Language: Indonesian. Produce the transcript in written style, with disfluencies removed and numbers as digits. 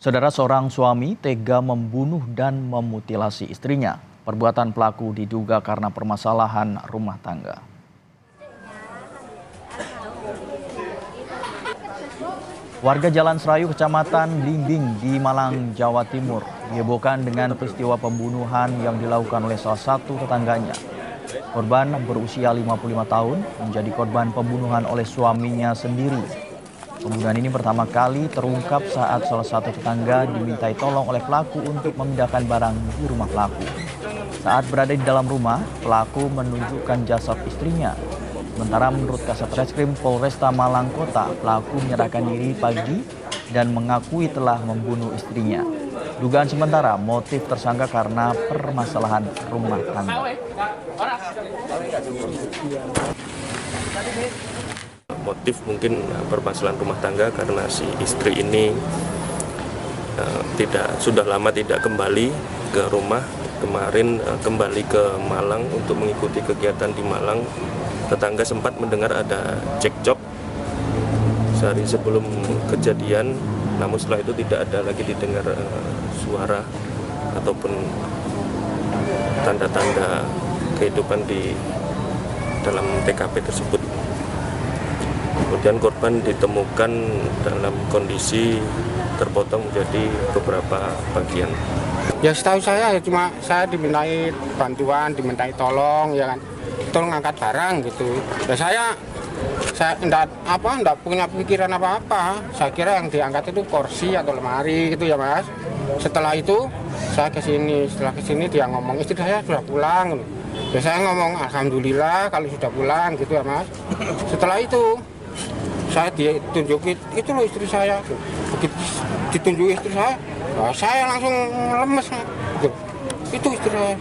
Saudara, seorang suami tega membunuh dan memutilasi istrinya. Perbuatan pelaku diduga karena permasalahan rumah tangga. Warga Jalan Serayu, Kecamatan Blimbing di Malang, Jawa Timur, dihebohkan dengan peristiwa pembunuhan yang dilakukan oleh salah satu tetangganya. Korban berusia 55 tahun menjadi korban pembunuhan oleh suaminya sendiri. Pembunuhan ini pertama kali terungkap saat salah satu tetangga dimintai tolong oleh pelaku untuk memindahkan barang di rumah pelaku. Saat berada di dalam rumah, pelaku menunjukkan jasad istrinya. Sementara menurut Kasat Reskrim Polresta Malang Kota, pelaku menyerahkan diri pagi dan mengakui telah membunuh istrinya. Dugaan sementara motif tersangka karena permasalahan rumah tangga. Motif mungkin permasalahan rumah tangga karena si istri ini sudah lama tidak kembali ke rumah. Kemarin kembali ke Malang untuk mengikuti kegiatan di Malang. Tetangga sempat mendengar ada cekcok sehari sebelum kejadian, namun setelah itu tidak ada lagi didengar suara ataupun tanda-tanda kehidupan di dalam TKP tersebut. Kemudian korban ditemukan dalam kondisi terpotong menjadi beberapa bagian. Ya setahu saya cuma saya dimintai bantuan, dimintai tolong, ya kan, tolong angkat barang gitu. Ya saya enggak punya pikiran apa-apa. Saya kira yang diangkat itu kursi atau lemari gitu ya Mas. Setelah itu saya setelah kesini dia ngomong istri saya sudah pulang. Ya saya ngomong alhamdulillah kalau sudah pulang gitu ya Mas. Setelah itu saya ditunjukin itu loh istri saya. Begitu ditunjuk istri saya langsung lemes. Itu istri saya.